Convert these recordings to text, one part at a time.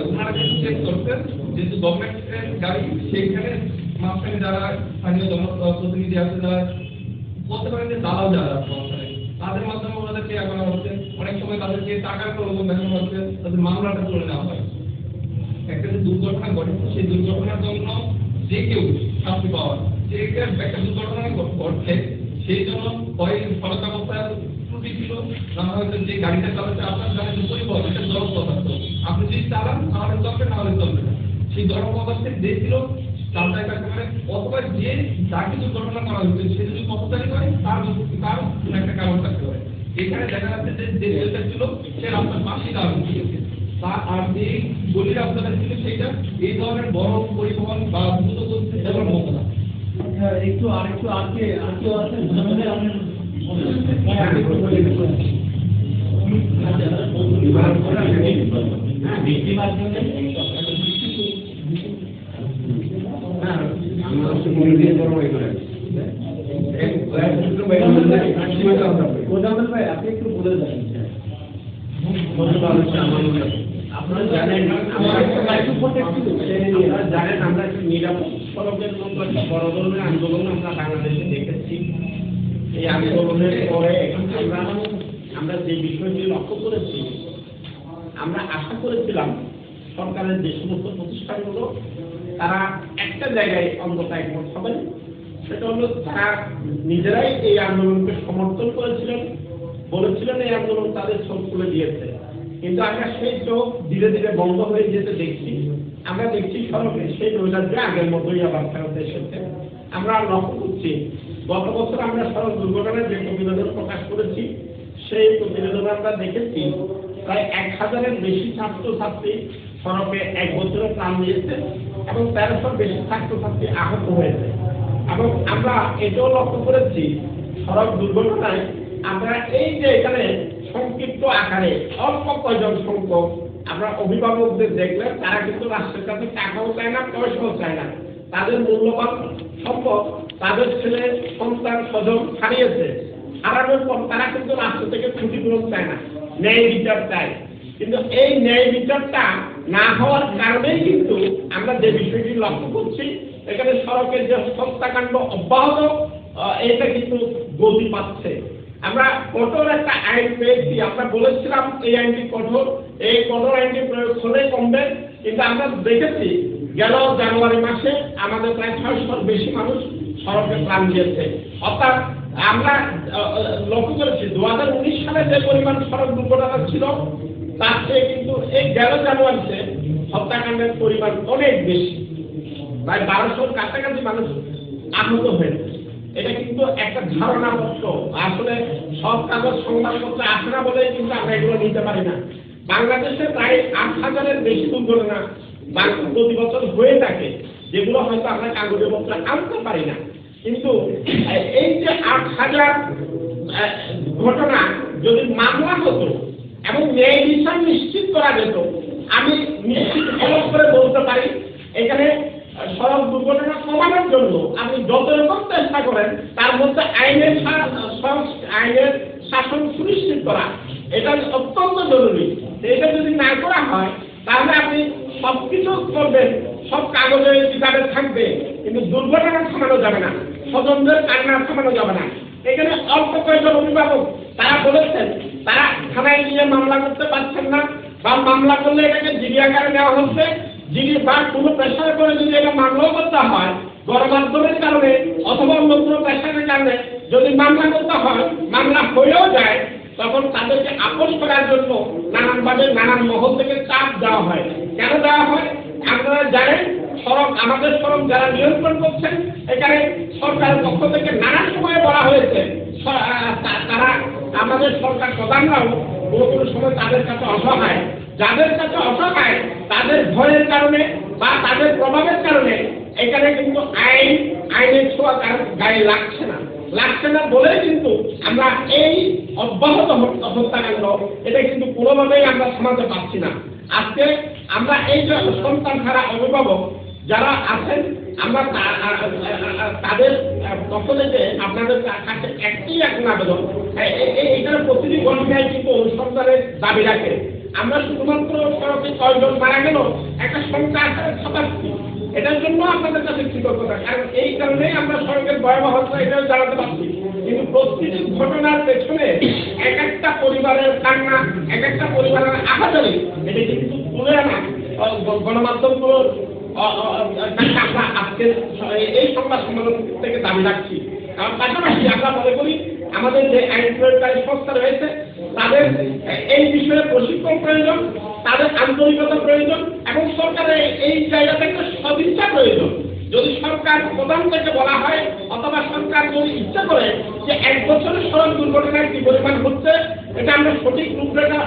ওনারা কিন্তু চেক করতেন যেহেতু গভর্নমেন্টের গাড়ি সেইখানে মাঝখানে যারা স্থানীয় জনপ্রতিনিধি আছে যারা বলতে পারেন যে দালাল যারা আছে তাদের মাধ্যমে ওনাদেরকে করা হচ্ছে, অনেক সময় তাদেরকে টাকার প্রলোভন দেখানো হচ্ছে, তাদের মামলাটা করে নেওয়া হয়। একটা যে দুর্ঘটনা ঘটেছে সেই দুর্ঘটনার জন্য যে কেউ শাস্তি পাওয়ার, যে একটা দুর্ঘটনা ঘটছে সেই জন্য হয় ফলক অবস্থায় ত্রুটি ছিল, না হয়তো যে গাড়িটা চালাচ্ছে আপনার গাড়ি পরিবহন এটা জড় পদার্থ, আপনি যদি চালান তাহলে চলবে না হলে চলবে না, সেই জড় পদার্থের যে ছিল চালটা কাটতে পারে, অথবা যে যাকে দুর্ঘটনা করা হচ্ছে সে যদি পথচারী করে তার একটা কারণ থাকতে পারে। এখানে দেখা যাচ্ছে যে ছেলেটা ছিল সে রাস্তার পাশেই দাঁড়ানো ছিল, আর যে গলি রাস্তাটা ছিল সেইটা এই ধরনের বড় পরিবহন বা দ্রুত গতিতে চালানোর মতো না। একটু আরেকটু আগে আছেন ভাই, আপনি একটু বলে দেন। আপনারা জানেন আমরা একটা নিরাপদ সড়কের মতো একটা বড় ধরনের আন্দোলন আমরা বাংলাদেশে দেখেছি। এই আন্দোলনের পরে আমরা যে বিষয়টি লক্ষ্য করেছি, আমরা আশা করেছিলাম সরকারের যে সমস্ত প্রতিষ্ঠানগুলো তারা একটা জায়গায় অন্তত একমত হবেন, সেটা হলো তারা নিজেরাই এই আন্দোলনকে সমর্থন করেছিলেন, বলেছিলেন এই আন্দোলন তাদের চোখ খুলে দিয়েছে। কিন্তু আমরা সেই চোখ ধীরে ধীরে বন্ধ হয়ে যেতে দেখছি। আমরা দেখছি সড়কে সেই নৈরাজ্য আগের মতোই আবার ফেরত এসেছে। আমরা লক্ষ্য করছি গত বছর আমরা সড়ক দুর্ঘটনার যে প্রতিবেদন প্রকাশ করেছি সেই প্রতিবেদনে আমরা দেখেছি প্রায় 1000-এর বেশি ছাত্রছাত্রী সড়কে এক বছরে প্রাণ দিয়েছে এবং 1300-র বেশি ছাত্রছাত্রী আহত হয়েছে। এবং আমরা এটাও লক্ষ্য করেছি সড়ক দুর্ঘটনায় আমরা এই যে এখানে সংক্ষিপ্ত আকারে অল্প কয়জন সংখ্যক আমরা অভিভাবকদের দেখলেন, তারা কিন্তু রাষ্ট্রের কাছে টাকাও চায় না, পয়সাও চায় না। তাদের মূল্যবান সম্পদ তাদের ছেলে সন্তান স্বজন হারিয়েছে, হারানোর পর তারা কিন্তু রাষ্ট্র থেকে ক্ষতিপূরণ চায় না, ন্যায় বিচার চায়। কিন্তু এই ন্যায় বিচারটা না হওয়ার কারণেই কিন্তু আমরা যে বিষয়টি লক্ষ্য করছি, এখানে সড়কের যে হত্যাকাণ্ড অব্যাহত এটা কিন্তু গতি পাচ্ছে। আমরা কঠোর একটা আইন পেয়েছি, আমরা বলেছিলাম এই আইনটি কঠোর, এই কঠোর আইনটি প্রয়োগ হলে কমবে, কিন্তু আমরা দেখেছি গেল জানুয়ারি মাসে আমাদের প্রায় 600-র বেশি মানুষ সড়কে প্রাণ দিয়েছে। অর্থাৎ আমরা লক্ষ্য করেছি 2019 সালে যে পরিমাণ সড়ক দুর্ঘটনা ছিল তার চেয়ে কিন্তু এই গেল জানুয়ারিতে হত্যাকাণ্ডের পরিমাণ অনেক বেশি, প্রায় 1200-র কাছাকাছি মানুষ আহত হয়েছে। এটা কিন্তু একটা ধারণা মাত্র, আসলে সব কাগজ সংবাদপত্রে আসে না বলেই কিন্তু আমরা এগুলো নিতে পারি না। বাংলাদেশে প্রায় 8000-এর বেশি দুর্ঘটনা প্রতি বছর হয়ে থাকে, যেগুলো হয়তো আমরা কাগজে পত্রে আনতে পারি না। কিন্তু এই যে 8000 ঘটনা যদি মামলা হতো এবং ন্যায় বিচার নিশ্চিত করা যেত, আমি নিশ্চিত করে বলতে পারি এখানে সড়ক দুর্ঘটনা কমানোর জন্য আপনি যত রকম চেষ্টা করেন তার মধ্যে আইনের শাসন সুনিশ্চিত করা এটা অত্যন্ত জরুরি। এটা যদি না করা হয় তাহলে আপনি সবকিছু করবেন, সব কাগজে কিতাবে থাকবে, কিন্তু দুর্ঘটনা থামানো যাবে না, স্বজনদের কান্না থামানো যাবে না। এখানে অল্প কয়েকজন অভিভাবক তারা বলেছেন তারা থানায় গিয়ে মামলা করতে পারছেন না, বা মামলা করলে এটাকে জিডি আকারে নেওয়া হচ্ছে, জিডি বা কোনো প্রেশার করে যদি এটা মামলাও করতে হয় গণমাধ্যমের কারণে অথবা অন্য কোনো প্রেশারের কারণে যদি মামলা করতে হয়, মামলা হয়েও যায়, তখন তাদেরকে আপোষ করার জন্য নানানভাবে নানান মহল থেকে চাপ দেওয়া হয়। কেন দেওয়া হয় আপনারা জানেন, সড়ক আমাদের সড়ক যারা নিয়ন্ত্রণ করছেন এখানে সরকারের পক্ষ থেকে নানান সময় বলা হয়েছে তারা আমাদের সরকার প্রধানরাও কোনো সময় তাদের কাছে অসহায়, যাদের কাছে অসহায় তাদের ভয়ের কারণে বা তাদের প্রভাবের কারণে এখানে কিন্তু আইনের ছোঁয়া কারণ গায়ে লাগছে না বলে কিন্তু আমরা এই অব্যাহত হত্যাকাণ্ড এটা কিন্তু কোনোভাবেই আমরা থামাতে পারছি না। আজকে আমরা এই যে সন্তান ছাড়া অভিভাবক যারা আছেন, আমরা তাদের পক্ষ থেকে আপনাদের কাছে একটি এখন আবেদন, এইখানে প্রতিটি ঘটনায় কিন্তু অনুসন্ধানের দাবি রাখে। আমরা শুধুমাত্র সড়কে কয়জন মারা গেল একটা সংখ্যা আকারে ছাপাচ্ছি, এটার জন্য আপনাদের কাছে কৃতজ্ঞতা, কারণ এই কারণেই আমরা সড়কের ভয়াবহতা এটাও জানাতে পারছি। কিন্তু প্রতিটি ঘটনার পেছনে এক একটা পরিবারের কান্না, এক একটা পরিবারের আহাজারি, এটা কিন্তু তুলে আনা গণমাধ্যমগুলোর আমরা আজকে এই সংবাদ সম্মেলন থেকে দাবি রাখছি। কারণ পাশাপাশি আমরা মনে করি আমাদের যে আইন প্রয়োগকারী সংস্থা রয়েছে তাদের এই বিষয়ে প্রশিক্ষণ প্রয়োজন, তাদের আন্তরিকতা প্রয়োজন এবং সরকারের এই জায়গাতে একটা সদিচ্ছা প্রয়োজন। যদি সরকার প্রধান থেকে বলা হয় অথবা সরকার যদি ইচ্ছা করে যে 1 বছরের সড়ক দুর্ঘটনায় কি পরিমাণ হচ্ছে এটা আমরা সঠিক রূপরেখা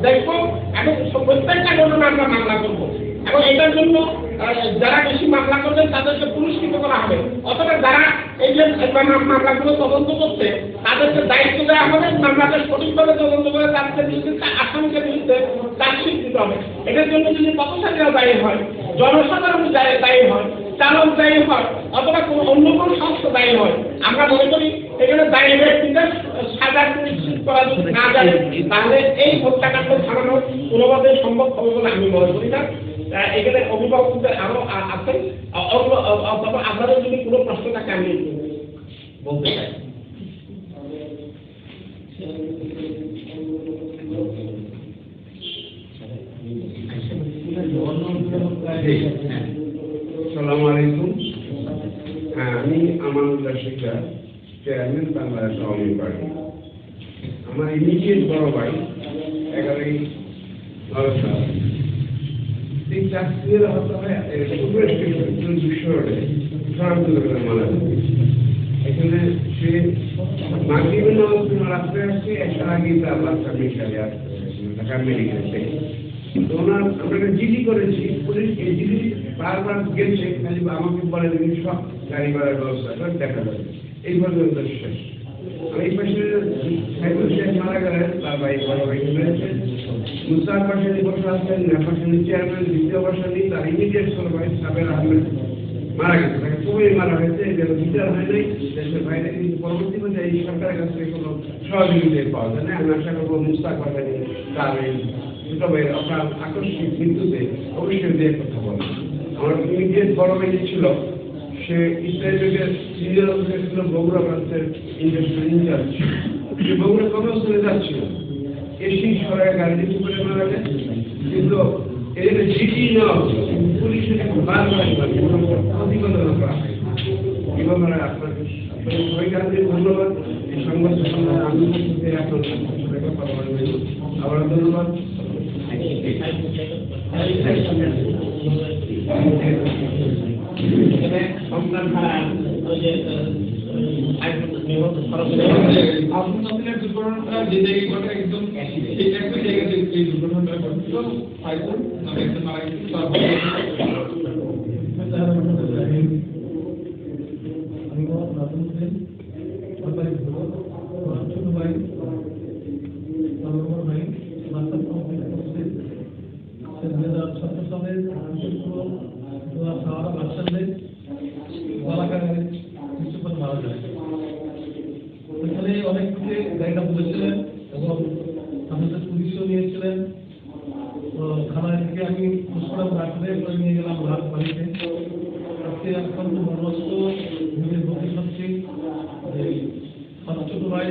দেখবো এবং প্রত্যেকটা ঘটনা আমরা মামলা করবো এবং এটার জন্য যারা বেশি মামলা করবেন তাদেরকে পুরস্কৃত করা হবে, অথবা যারা এই যে মামলাগুলো তদন্ত করছে তাদেরকে দায়িত্ব দেওয়া হবে, মামলাটা সঠিকভাবে তদন্ত করে তাদের বিরুদ্ধে আসামিদের বিরুদ্ধে চার্জশিট দিতে হবে। এটার জন্য যদি পথচারীরা দায়ী হয়, জনসাধারণ দায়ী হয়, চালক দায়ী হয় অথবা কোনো অন্য কোনো সংস্থা দায়ী হয়, আমরা মনে করি এখানে দায়ী ব্যক্তিদের সাজা নিশ্চিত করা যদি না যায় তাহলে এই হত্যাকাণ্ড থামানো কোনোভাবেই সম্ভব হবে বলে আমি মনে করি না। এখানে অভিভাবকদের আরো আছেন, অথবা আপনাদের যদি কোনো প্রশ্ন থাকে আমি বলতে চাই। আসসালামু আলাইকুম। আমি আমানুল্লাহ শিকদার, চেয়ারম্যান বাংলাদেশ আওয়ামী পার্টি। আমার ইমিডিয়েট বড় ভাই 11ই নভেম্বর এই চাকরির হত্যায় মারা যায়। এখানে সে মাগরিবের নামাজ রাস্তায় আসছে, একটা আগে তার বাচ্চা মেশালে আসছে ঢাকা মেডিকেল থেকে। তো ওনার আমরা জিডি করেছি, পুলিশ এই জিডি বারবার গেছে, খালি আমাকে বলে দিন সব গাড়ি ভাড়ার ব্যবস্থা করে দেখা যাবে, এই পর্যন্ত শেষ। আর এই পাশে সাইবুল শেখ মারা গেলেন, তার ভাই বড় ভাই রয়েছে, মুস্তাক পাশানি বসে আছেন, পাশানি চেয়ারম্যান দ্বিতীয় পাশানি, তার ইমিডিয়েট ছোট ভাই সাবের আহমেদ মারা গেছে, তাকে খুবই মারা হয়েছে, এদের বিচার হয় নাই দেশের বাইরে। কিন্তু পরবর্তী পর্যায়ে এই সরকারের কাছ থেকে কোনো সহযোগিতা পাওয়া যায় না। আমি আশা করবো মুস্তাক পাশানি তার এই ছোট ভাইয়ের আপনার আকস্মিক মৃত্যুতে অবশ্যই দিয়ে কথা বলেন। আমার ইমিডিয়েট বড় ভাই ছিল, সে ইসরায়েলের সিনিয়র অফিসার ছিল, বগুড়া ব্রাঞ্চের ইন্ডাস্ট্রিয়াল ইনচার্জ। সে বগুড়া কর্মস্থলে যাচ্ছিল, এসি সরাই গাড়ি করে মারা যায়। কিন্তু এর জিডি নেওয়া পুলিশের বারবার প্রতিবেদন করা হয়। এভাবে আপনাকে সবাইকে ধন্যবাদ। এই সংবাদ সম্মেলনে আমি আপনার কথা বলবেন, আবার ধন্যবাদ। দুর্ঘটনাটা যে জায়গায় ঘটে একদম সেই একই জায়গাতে এই দুর্ঘটনাটা ঘটছিল, সাইকেল আমি একজন মারা গেছি। অনেককে গাড়িটা বলেছিলেন এবং আমাদের পুলিশও নিয়েছিলেন। থানা থেকে আমি পুষ্করাম রাখলে করে নিয়ে গেলাম রাত বাড়িতে। আজকে অত্যন্ত মর্মস্ত নিজের বলতে পারছি যে আমার ছোট ভাই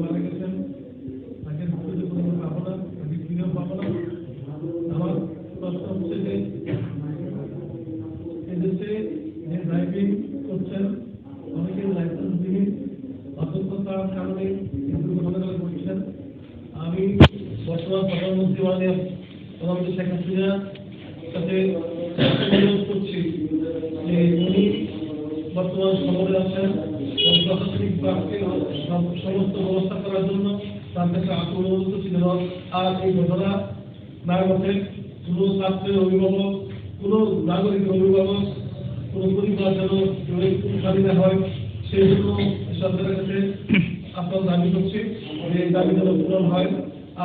মারা গেছেন, তাকে কোনো পাবো না, তাকে ফিরেও পাবো না। আমার প্রশ্ন হচ্ছে যে এদেশে যে ড্রাইভিং করছেন অনেকে লাইসেন্সবিহীন অযোগ্যতার কারণে দুর্ঘটনা ঘটছেন। আমি বর্তমান প্রধানমন্ত্রী মাননীয় প্রধানমন্ত্রী শেখ হাসিনার সাথে অনুরোধ করছি যে উনি বর্তমান সমরে আছেন এবং প্রশাসনিক সমস্ত ব্যবস্থা করার জন্য তার কাছে অনুরোধ করছি যেন আর এই ঘটনা না ঘটে। কোনো ছাত্রের অভিভাবক, কোনো নাগরিকের অভিভাবক, কোনো পরিবার যেন স্বাধীন হয় সেই জন্য সরকারের কাছে আপনার দাবি করছি যে এই দাবি যেন পূরণ হয়।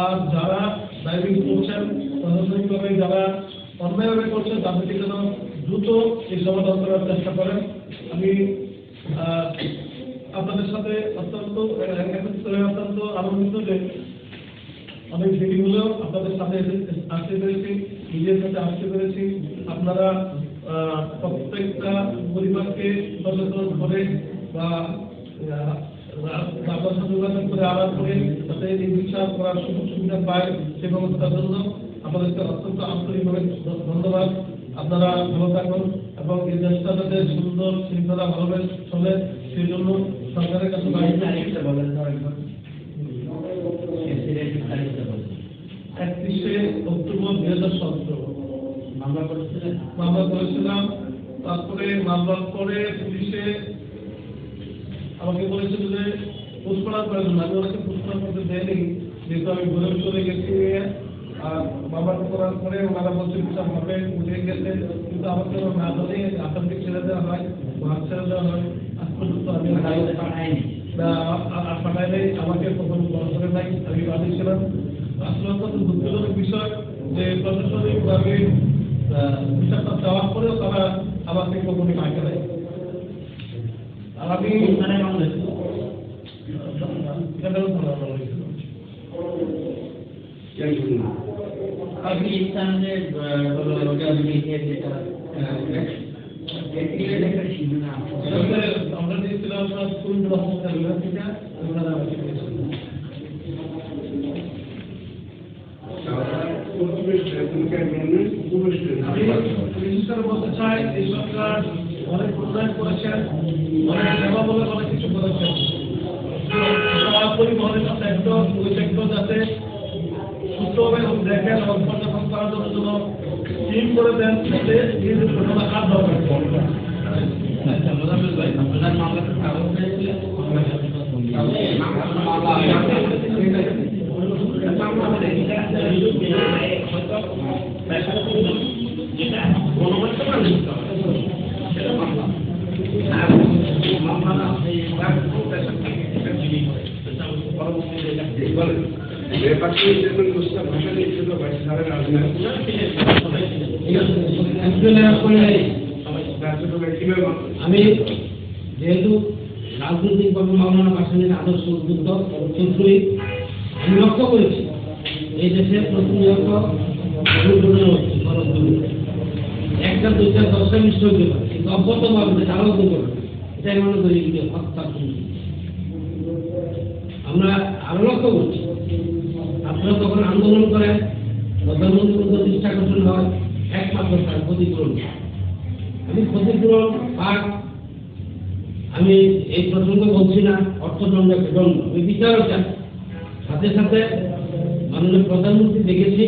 আর যারা ড্রাইভিং করছেন প্রশাসনিকভাবে যারা অন্যায়ভাবে করছেন তাদেরকে যেন দ্রুত এই সমাধান করার চেষ্টা করেন। আমি আপনাদের সাথে অত্যন্ত আনন্দিত যে অনেক দেরি হলেও আপনাদের সাথে আসতে পেরেছি, নিজের সাথে আসতে পেরেছি। আপনারা প্রত্যেকটা পরিবারকে সচেতন করে বা আপনার সাথে যোগাযোগ করে আলাপ করে যাতে এই বিচার করার সুযোগ সুবিধা পায় সে ব্যবস্থার জন্য আপনাদেরকে অত্যন্ত আন্তরিকভাবে ধন্যবাদ। আপনারা ভালো থাকুন এবং এই দেশটা যাতে সুন্দর শৃঙ্খলা ভালোভাবে চলে সেই জন্য সরকারের কাছে 31শে অক্টোবর 2017 মামলা করেছিলাম। তারপরে মামলার পরে পুলিশে আমাকে বলেছিল যে পুষ্পরাজ প্রয়োজন, আমি ওনাকে পুষ্পরাজ করতে দেয়নি, যেহেতু আমি ঘুরে চলে গেছি। আর মামলাটা করার পরে ওনারা বলছে বিচার হবে, উঠে গেছে, কিন্তু আমাকে না বলে আসামকে ছেড়ে দেওয়া হয়, মাছ ছেড়ে দেওয়া হয়। আজ পর্যন্ত আমি পাঠাইলে আমাকে কখনো বলা করে নাই, আমি বাদী ছিলাম। আসলে অত্যন্ত দুঃখজনক বিষয় যে প্রশাসনিকভাবে বিচারটা দেওয়ার পরেও তারা আমাকে কখনো পাইতে নাই। আর আমি আমরা দিয়েছিলাম স্কুল বলতে চাই এই সরকার অনেক উন্নয়ন করেছেন, অনেক সেবা বলে অনেক কিছু করেছেন। পরিবহনের সেক্টর, ওই সেক্টর যাতে সুস্থভাবে দেখেন এবং পর্যবেক্ষণ করার জন্য টিম করে দেন, যাতে এই ঘটনা আর দরকার আমি যেহেতু রাজনৈতিকভাবে মাওলানা ভাসানীর আদর্শ উদ্বুদ্ধ চৌধুরী, আমি লক্ষ্য করেছি এই দেশে প্রতিনিয়ত দুর্ঘটনা হচ্ছে, সড়ক দুর্ঘটনা, একটা দুইটা 10টা মিশ্র হতে পারে, কিন্তু অব্যাহতভাবে আরো দুর্ঘটনা, এটাই মনে করি হত্যা। আমরা আরো লক্ষ্য করছি আপনারা তখন আন্দোলন করেন, প্রধানমন্ত্রী প্রতিষ্ঠা করতে হয় একমাত্র তার ক্ষতিপূরণ। আমি ক্ষতিপূরণ পাঠ আমি এই প্রসঙ্গে বলছি না, অর্থদণ্ড দণ্ড আমি বিচারও চাই। সাথে সাথে মাননীয় প্রধানমন্ত্রী দেখেছি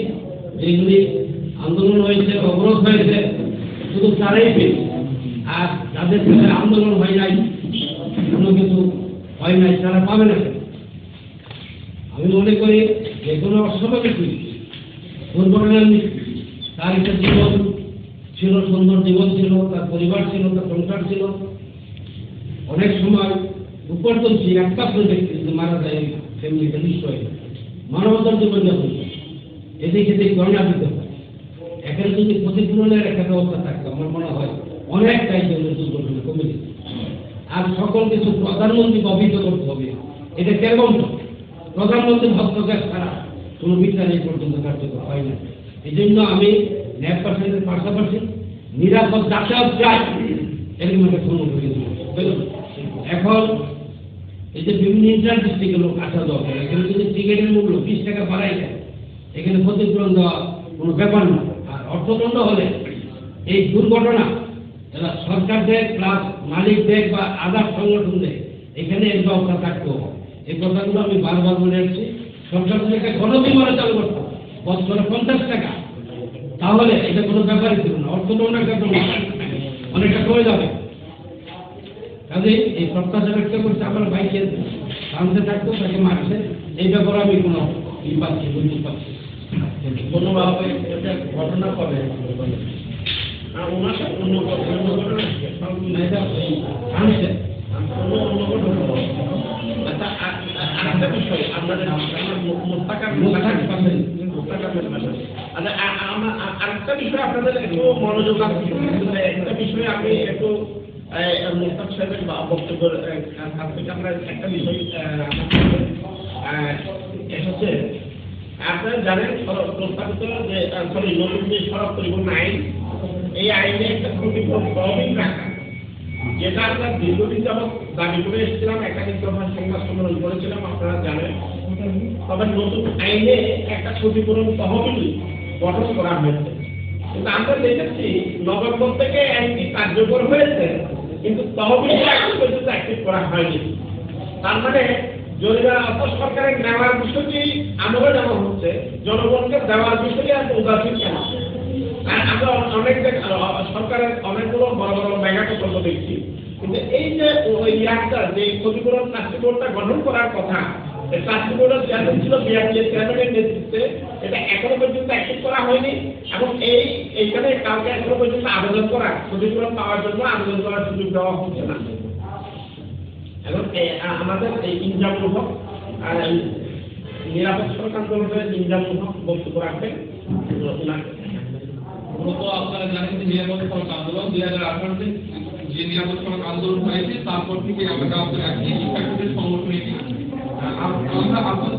যেগুলি আন্দোলন হয়েছে, অবরোধ হয়েছে, শুধু তারাই পেয়েছে, আর যাদের সাথে আন্দোলন হয় নাই, কোনো কিছু হয় নাই, তারা পাবে না। আমি মনে করি যে কোনো অস্বাভাবিক দুর্ঘটনার তার একটা জীবন ছিল, সুন্দর জীবন ছিল, তার পরিবার ছিল, তার সংসার ছিল। অনেক সময় উপার্জন ছিল একমাত্র ব্যক্তি যদি মারা যায় ফ্যামিলিটা নিশ্চয় মানবতার জীবনযাপন এদিকে গণনা দিতে হয়। এখানে যদি ক্ষতিপূরণের একটা ব্যবস্থা থাকতো আমার মনে হয় অনেকটাই দুর্ঘটনা কমে যেত। আর সকল কিছু প্রধানমন্ত্রীকে অভিযোগ করতে হবে, এটা কেমন প্রধানমন্ত্রী হস্তক্ষেপ ছাড়া কোনো বিচার এই পর্যন্ত কার্যকর হয় না। এই জন্য আমি 9% পাশাপাশি নিরাপদ যাতায়াত চাই, এরকম একটা সম্মুখীন। এখন এই যে বিভিন্ন ইন্টার ডিস্ট্রিক্টের লোক আসা দরকার, এখানে যদি টিকিটের মূল্য 20 টাকা বাড়াই যায়, এখানে ক্ষতিপূরণ দেওয়া কোনো ব্যাপার না। আর অর্থদণ্ড হলে এই দুর্ঘটনা যারা সরকার দেয় প্লাস মালিক দেয় বা আদার সংগঠন দেয়, এখানে এর ব্যবস্থা থাকতে হবে। এই কথাগুলো আমি বারবার বলে আসছি। সরকার যদি একটা গণবিমারে চালু করতো বছরে 50 টাকা, তাহলে এটা কোনো ব্যাপারই ছিল না, অর্থদণ্ড অনেকটা কমে যাবে। কাজে এই প্রত্যাশা ব্যক্ত করছে আমার ভাইকে সামনে থাকতো, তাকে মারছে, এই ব্যাপারে আমি কোনো পাচ্ছি বুঝতে পারছি। কোনোভাবে এটা ঘটনা কবে আরেকটা বিষয় আপনাদের আরেকটা বিষয় আপনাদের একটু মনোযোগ আছে। একটা বিষয়ে আমি একটু মুস্তাক সাহেবের বক্তব্যের কাছ থেকে আমরা একটা বিষয় এসেছে। আপনারা জানেন প্রস্তাবিত যে নতুন যে সড়ক পরিবহন আইন, এই আইনে একটা ক্ষতিপূরণ তহবিল রাখা, যেটা আমরা দীর্ঘদিন যাবৎ দাবি করে এসেছিলাম, একাধিক দফা সংবাদ সম্মেলন করেছিলাম, আপনারা জানেন। তবে নতুন আইনে একটা ক্ষতিপূরণ তহবিল গঠন করা হয়েছে, কিন্তু আমরা দেখেছি নভেম্বর থেকে আইনটি কার্যকর হয়েছে, কিন্তু তহবিলটা এখন পর্যন্ত অ্যাক্টিভ করা হয়নি। তার মানে জরিমানা অর্থ সরকারের নেওয়ার বিষয়টি আমলে নেওয়া হচ্ছে, জনগণকে দেওয়ার বিষয়টি এত উদাসীন কেন? আর আমরা অনেক সরকারের অনেকগুলো বড় বড় মেগা প্রকল্প দেখছি, কিন্তু এই যে ওই একটা যে ক্ষতিপূরণ ট্রাস্টি বোর্ডটা গঠন করার কথা, এই ট্রাস্টি বোর্ডের চেয়ারম্যান ছিল বিআরটিএ চেয়ারম্যানের নেতৃত্বে, এটা এখনো পর্যন্ত অ্যাক্টিভ করা হয়নি। এবং এইখানে কাউকে এখনো পর্যন্ত আবেদন করা, ক্ষতিপূরণ পাওয়ার জন্য আবেদন করার সুযোগ দেওয়া হচ্ছে না। এবং আমাদের এই ইনজামুল হক নিরাপদ সড়ক আন্দোলনের ইনজামুল হক বক্তব্য রাখবেন। মূলত আপনারা জানেন যে নিরাপদ সড়ক আন্দোলন 2018-তে যে নিরাপদ সড়ক আন্দোলন হয়েছে, তারপর থেকে আমরা একটি শিক্ষার্থীদের সংগঠন এটি আমরা আপনাদের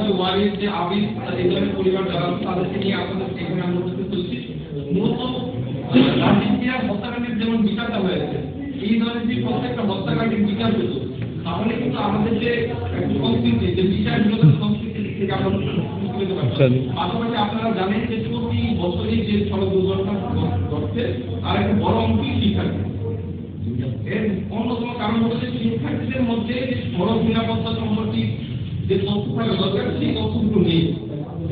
যে ওয়ারির যে আবির এই ধরনের পরিবার যারা তাদেরকে নিয়ে আপনাদের এখানে আমরা উপস্থিত হচ্ছি। মূলত রাজনীতিরা হত্যাকাণ্ডের যেমন বিচারটা হয়েছে, এই ধরনের যে প্রত্যেকটা হত্যাকাণ্ডের বিচার হতো, তাহলে কিন্তু আমাদের যে সংস্কৃতি, যে বিচার বিরোধী সংস্কৃতি থেকে আমরা পাশাপাশি আপনারা জানেন যে প্রতি বছরই যে সড়ক দুর্ঘটনা ঘটছে তার একটা বড় অংশই শিক্ষার্থী। এর অন্যতম কারণ হচ্ছে শিক্ষার্থীদের মধ্যে সড়ক নিরাপত্তা সম্পর্কে যে তথ্য থাকা দরকার, সেই তথ্যগুলো নেই।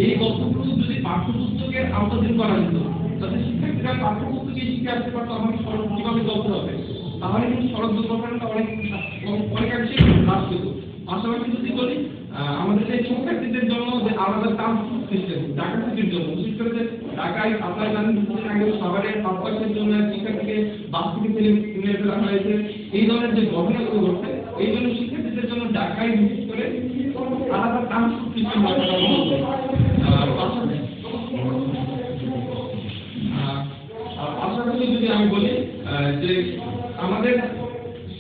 এই তথ্যগুলো যদি পাঠ্যপুস্তকের আওতাধীন করা যেত, তাতে শিক্ষার্থীরা পাঠ্যপুস্তকে শিখে আসতে পারতো আমাকে সড়ক কিভাবে চলতে হবে, তাহলে কিন্তু সড়ক দুর্ঘটনাটা অনেকাংশে হ্রাস পেত। পাশাপাশি যদি বলি আমাদের এই শিক্ষার্থীদের জন্য যে আলাদা ট্রান্সপোর্ট সিস্টেম, ঢাকা সিটির জন্য, বিশেষ করে ঢাকায় আপনারা জানেন কিছুদিন আগে সাভারের পাঁচপাশের জন্য শিক্ষার্থীকে বাস থেকে নিয়ে ফেলা হয়েছে। এই ধরনের যে ঘটনাগুলো ঘটছে, এই জন্য শিক্ষার্থীদের জন্য ঢাকায় বিশেষ করে আলাদা ট্রান্সপোর্ট সিস্টেম পাশাপাশি যদি আমি বলি যে আমাদের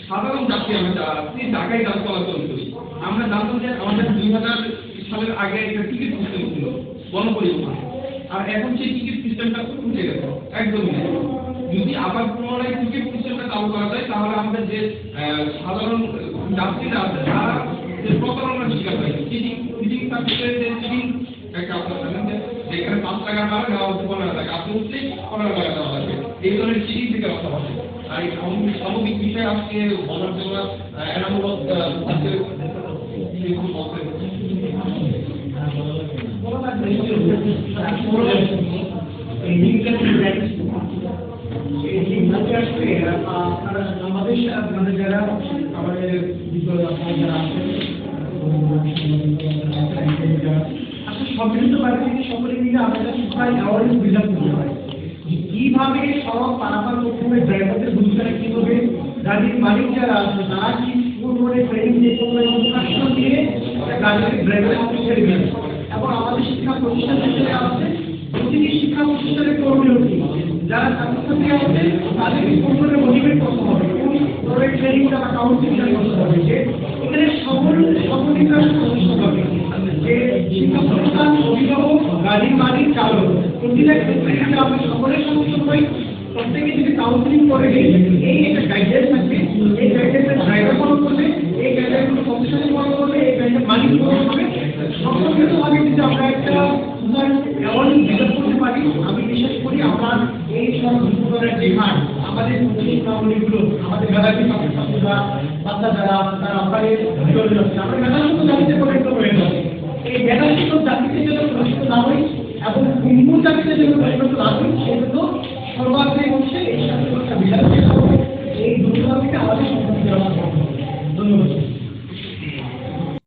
সাধারণ যাত্রী আমরা যারা ঢাকায় যাত্রা চলাচল করি, আমরা জানতাম যে আমাদের 2000 সালের আগে একটা টিকিট সিস্টেম ছিল গণপরিবহন, আর এখন সেই টিকিট সিস্টেমটা উঠে গেছে একদমই। যদি আবার পুনরায় টিকিট সিস্টেমটা চালু করা যায়, তাহলে আমাদের যে সাধারণ যাত্রীরা আছে তারা যে প্রতারণার শিকার হয়, সিটিং সার্ভিসের যে সিটিং একটা আপনারা জানেন যে যেখানে 5 টাকা ভাড়া দেওয়া হচ্ছে 15 টাকা, আপনি উঠলেই 15 টাকা দেওয়া লাগবে, এই ধরনের সিটিং থেকে রক্ষা পাবে। আর এই সামগ্রিক বিষয়ে আজকে বলার জন্য এনামূলক আমাদের যারা আমাদের বিদ্যালয় যারা আছেন আসলে সম্মিলিত বাড়ি থেকে সকলে মিলে আমাদের সবাই অ্যাওয়ারনেস বিল্ড করতে হয় কিভাবে সড়ক পারাপার করতে হবে, ড্রাইভারদের ভূমিকাটা কি হবে, গাড়ির মালিক যারা আছে তারা কি পুরো ট্রেনিং দিয়ে প্রশিক্ষণ দিয়ে গাড়ির ড্রাইভারের মধ্যে ছেড়ে দেবে। এবং আমাদের শিক্ষা প্রতিষ্ঠান হিসেবে আছে প্রতিটি শিক্ষা প্রতিষ্ঠানের কর্মী যারা ছাত্রছাত্রী আছে তাদেরকে কোন মোটিভেট করতে হবে, কোন ট্রেনিংটা বা কাউন্সিলিংটা করতে হবে, যে এখানে সমন্বিতার সমস্যা হবে, যে শিক্ষা প্রতিষ্ঠান, অভিভাবক, গাড়ির মালিক, চালক প্রতিটা ক্ষেত্রে যদি আমরা সকলের সমস্যা হই, প্রত্যেকে যদি কাউন্সিলিং করে এই একটা গাইডলাইন থাকবে, এই গাইডলাইনের ড্রাইভার ফলো করবে, এই গাইডলাইনগুলো প্রফেশনাল ফলো করবে, এই গাইডলাইন মালিক ফলো করবে, সম্পর্কিতভাবে যদি আমরা একটা অ্যাওয়ারনেস ডেভেলপ করতে পারি, আমি বিশ্বাস করি আমরা এই সব দুর্ঘটনার যে হার আমাদের নাগরিকগুলো, আমাদের মেধাবী ছাত্রছাত্রীরা, বাচ্চা যারা তারা আপনার আমরা মেধাসূত্র জাতিতে পরিণত হয়ে যাবে। এই মেধাসূত্র জাতিতে যেন পরিণত না হই এবং ইনপুট জাতিতে যেন পরিণত না হই, সেজন্য সর্বাগ্রে হচ্ছে